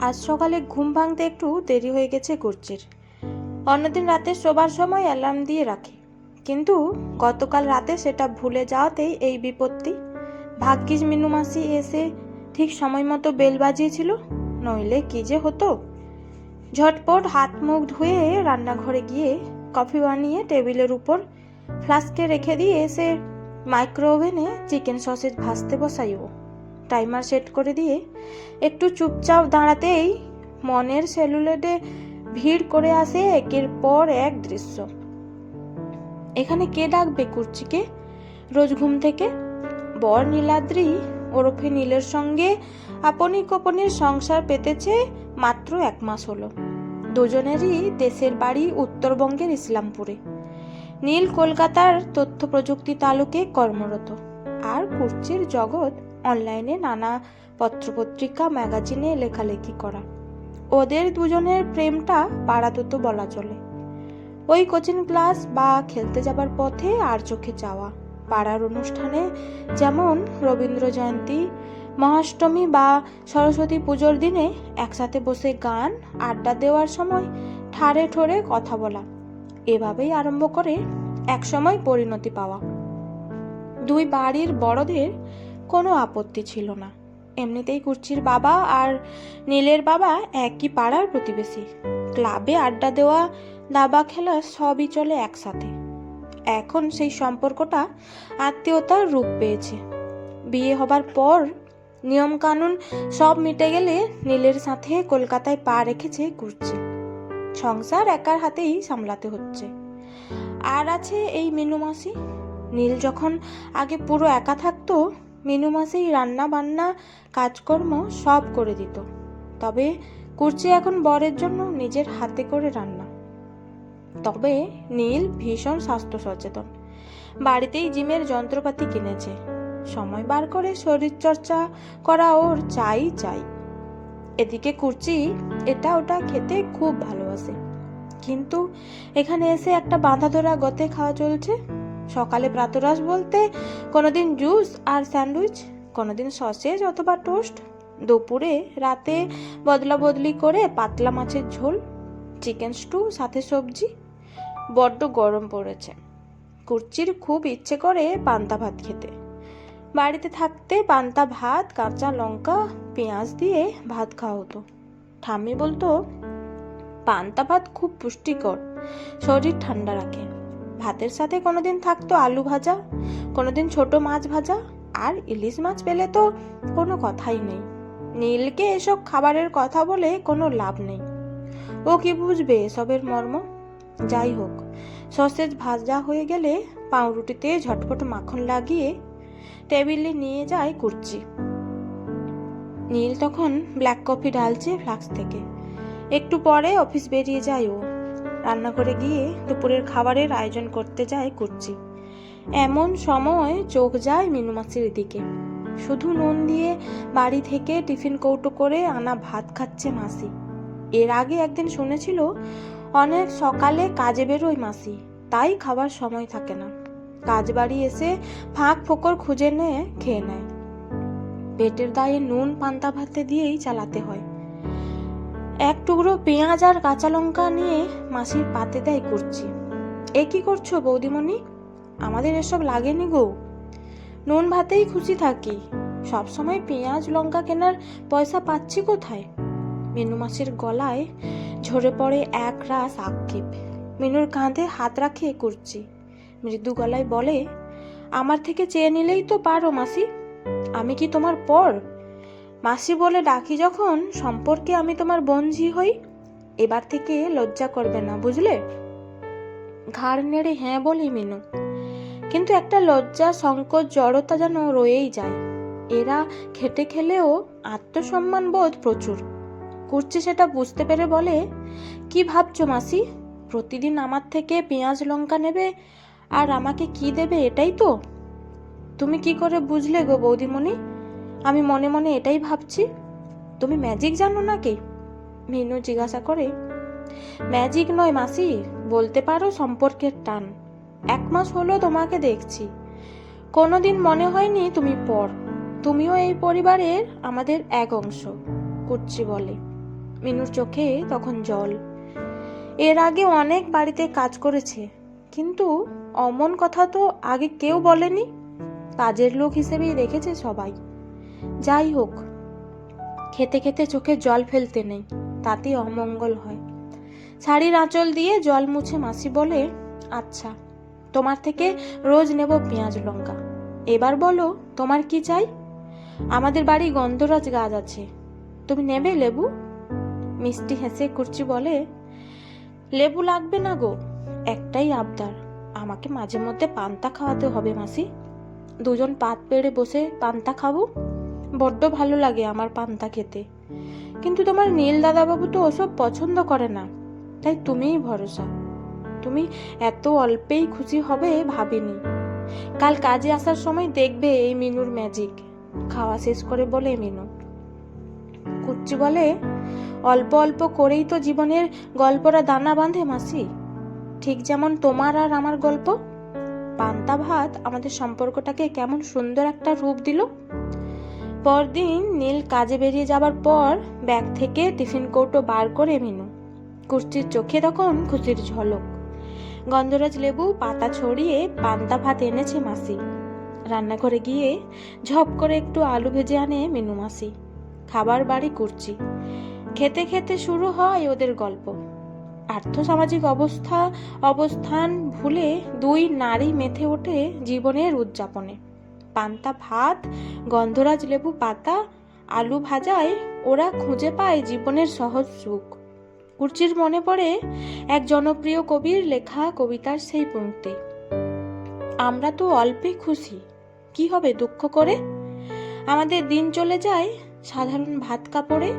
আজ সকালে ঘুম ভাঙতে একটু দেরি হয়ে গেছে কুর্চির। অন্যদিন রাতে শোবার সময় অ্যালার্ম দিয়ে রাখে, কিন্তু গতকাল রাতে সেটা ভুলে যাওয়াতেই এই বিপত্তি। ভাগ্যিস মিনু মাসি এসে ঠিক সময় মতো বেল বাজিয়েছিল, নইলে কি যে হতো। ঝটপট হাত মুখ ধুয়ে রান্নাঘরে গিয়ে কফি বানিয়ে টেবিলের উপর ফ্লাস্কে রেখে দিয়ে এসে মাইক্রো ওভেনে চিকেন সসেজ ভাজতে বসাইও। টাইমার সেট করে দিয়ে একটু চুপচাপ দাঁড়াতেই মনের সেলুলেটে ভিড় করে আসে একের পর এক দৃশ্য। এখানে কে ডাকবে কুর্চিকে রোজ ঘুম থেকে? বর নীলাদ্রি ওরফে নীলের সঙ্গে আপনি গোপনের সংসার পেতেছে মাত্র 1 মাস হলো। দুজনেরই দেশের বাড়ি উত্তরবঙ্গের ইসলামপুরে। নীল কলকাতার তথ্য প্রযুক্তি তালুকে কর্মরত, আর কুর্চির জগৎ অনলাইনে নানা পত্রপত্রিকা ম্যাগাজিনে লেখালেখি করা। ওদের দুজনের প্রেমটা পাড়াতো বলা চলে। ওই কোচিং ক্লাস বা খেলতে যাবার পথে আর চোখে যাওয়া, পাড়ার অনুষ্ঠানে যেমন রবীন্দ্র জয়ন্তী, মহাষ্টমী বা সরস্বতী পুজোর দিনে একসাথে বসে গান আড্ডা দেওয়ার সময় ঠাড়ে ঠোড়ে কথা বলা, এভাবেই আরম্ভ করে একসময় পরিণতি পাওয়া। দুই বাড়ির বড়দের কোনো আপত্তি ছিল না। এমনিতেই কুর্চির বাবা আর নীলের বাবা একই পাড়ার প্রতিবেশী। ক্লাবে আড্ডা দেওয়া, দাবা খেলা সবই চলে একসাথে। এখন সেই সম্পর্কটা আত্মীয়তার রূপ পেয়েছে। বিয়ে হবার পর নিয়ম কানুন সব মিটে গেলে নীলের সাথে কলকাতায় পা রেখেছে কুর্চি। সংসার একার হাতেই সামলাতে হচ্ছে। আর আছে এই মিনু মাসি। নীল যখন আগে পুরো একা থাকতো, মিনু মাসি রান্না বান্না কাজকর্ম সব করে দিত। তবে কুর্চি এখন বরের জন্য নিজের হাতে করে রান্না। তবে নীল ভীষণ স্বাস্থ্য সচেতন। বাড়িতেই জিমের যন্ত্রপাতি কিনেছে। সময় বার করে শরীর চর্চা করা ওর চাই। এদিকে কুর্চি এটা ওটা খেতে খুব ভালোবাসে, কিন্তু এখানে এসে একটা বাঁধা ধরা গতে খাওয়া চলছে। সকালে প্রাতরাশ বলতে কোনোদিন জুস আর স্যান্ডউইচ, কোনোদিন সসেজ অথবা টোস্ট। দুপুরে রাতে বদলা বদলি করে পাতলা মাছের ঝোল, চিকেন স্টু সাথে সবজি। বড্ড গরম পড়েছে। কুর্চির খুব ইচ্ছে করে পান্তা ভাত খেতে। বাড়িতে থাকতে পান্তা ভাত, কাঁচা লঙ্কা, পেঁয়াজ দিয়ে ভাত খাওয়া হতো। ঠাম্মি বলতো পান্তা ভাত খুব পুষ্টিকর, শরীর ঠান্ডা রাখে। ভাতের সাথে কোনোদিন থাকতো আলু ভাজা, কোনোদিন ছোট মাছ ভাজা, আর ইলিশ মাছ পেলে তো কোনো কথাই নেই। নীলকে এসব খাবারের কথা বলে কোনো লাভ নেই। ও কি বুঝবে এসবের মর্ম? যাই হোক, সসেজ ভাজা হয়ে গেলে পাউরুটিতে ঝটপট মাখন লাগিয়ে টেবিলে নিয়ে যায় কুর্চি। নীল তখন ব্ল্যাক কফি ঢালছে ফ্লাস্ক থেকে। একটু পরে অফিস বেরিয়ে যায় ও। রান্নাঘরে গিয়ে দুপুরের খাবারের আয়োজন করতে যায় কুর্চি। এমন সময় চোখ যায় মিনু মাসির দিকে। শুধু নুন দিয়ে বাড়ি থেকে টিফিন কৌটো করে আনা ভাত খাচ্ছে মাসি। এর আগে একদিন শুনেছিল অনেক সকালে কাজে বেরোয় মাসি, তাই খাবার সময় থাকে না। কাজ বাড়ি এসে ফাঁক ফোকর খুঁজে নিয়ে খেয়ে নেয়। পেটের দায়ে নুন পান্তা ভাতে দিয়েই চালাতে হয়। এক টুকরো পেঁয়াজ আর কাঁচা লঙ্কা নিয়ে মাসির পাতে দেয় কুর্চি। এ কি করছো বৌদিমণি? আমাদের এসব লাগেনি গো। নুন ভাতেই খুশি থাকি, সবসময় পেঁয়াজ লঙ্কা কেনার পয়সা পাচ্ছি কোথায়? মিনু মাসির গলায় ঝরে পড়ে এক রাস আক্ষেপ। মিনুর কাঁধে হাত রাখে কুর্চি, মৃদু গলায় বলে, আমার থেকে চেয়ে নিলেই তো পারো মাসি। আমি কি তোমার পর? মাসি বলে ডাকি যখন, সম্পর্কে আমি তোমার বোনঝি হই। এবার থেকে লজ্জা করবে না, বুঝলে? ঘাড় নেড়ে হ্যাঁ বলি মিনু, কিন্তু একটা লজ্জা, সংকোচ, জড়তা যেন রয়েই যায়। এরা খেটে খেলেও আত্মসম্মান বোধ প্রচুর। কুর্চি সেটা বুঝতে পেরে বলে, কি ভাবছো মাসি? প্রতিদিন আমার থেকে পেঁয়াজ লঙ্কা নেবে আর আমাকে কি দেবে, এটাই তো? তুমি কি করে বুঝলে গো বৌদিমণি? আমি মনে মনে এটাই ভাবছি। তুমি ম্যাজিক জানো নাকি? মিনু জিজ্ঞাসা করে। ম্যাজিক নয় মাসি, বলতে পারো সম্পর্কের টান। 1 মাস হলো তোমাকে দেখছি, কোনোদিন মনে হয়নি তুমি পর। তুমিও এই পরিবারের আমাদের এক অংশ, কুর্চি বলে। মিনুর চোখে তখন জল। এর আগে অনেক বাড়িতে কাজ করেছে, কিন্তু অমন কথা তো আগে কেউ বলেনি। কাজের লোক হিসেবেই রেখেছে সবাই। যাই হোক, খেতে খেতে চোখে জল ফেলতে নেই, তাতে অমঙ্গল হয়। শাড়ির আঁচল দিয়ে জল মুছে মাসি বলে, আচ্ছা, তোমার থেকে রোজ নেব পেঁয়াজ লঙ্কা। এবার বলো তোমার কি চাই? আমাদের বাড়ি গন্ধরাজ গাছ আছে, তুমি নেবে লেবু? মিষ্টি হেসে কুর্চি বলে, লেবু লাগবে না গো, একটাই আবদার, আমাকে মাঝে মধ্যে পান্তা খাওয়াতে হবে মাসি। দুজন পাত পেড়ে বসে পান্তা খাবো, বড্ড ভালো লাগে আমার পান্তা খেতে। কিন্তু তোমার নীল দাদাবাবু তো ওসব পছন্দ করে না, তাই তুমিই ভরসা। তুমি এত অল্পেই খুশি হবে ভাবিনি। কাল কাজে আসার সময় দেখবে এই মিনুর ম্যাজিক। খাওয়া শেষ করে বলে মিনু। কুচ্চি বলে, অল্প অল্প করেই তো জীবনের গল্পরা দানা বাঁধে মাসি, ঠিক যেমন তোমার আর আমার গল্প। পান্তা ভাত আমাদের সম্পর্কটাকে কেমন সুন্দর একটা রূপ দিল। পরদিন নীল কাজে বেরিয়ে যাবার পর ব্যাগ থেকে টিফিন কৌটো বার করে মিনু। কুর্চির চোখে তখন খুশির ঝলক। গন্ধরাজ লেবু পাতা ছড়িয়ে পান্তা ভাত এনেছে মাসি। রান্নাঘরে গিয়ে ঝপ করে একটু আলু ভেজে আনে মিনু মাসি। খাবার বাড়ি কুর্চি। খেতে খেতে শুরু হয় ওদের গল্প। আর্থসামাজিক অবস্থান ভুলে দুই নারী মেতে ওঠে জীবনের উদযাপনে। পান্তা ভাত, গন্ধরাজ লেবু পাতা, আলু ভাজায় ওরা খুঁজে পায় জীবনের সহজ সুখ। কুর্চির মনে পড়ে এক জনপ্রিয় কবির লেখা কবিতার সেই পংক্তি, আমরা তো অল্পে খুশি, কি হবে দুঃখ করে? আমাদের দিন চলে যায় সাধারণ ভাত কাপড়ে।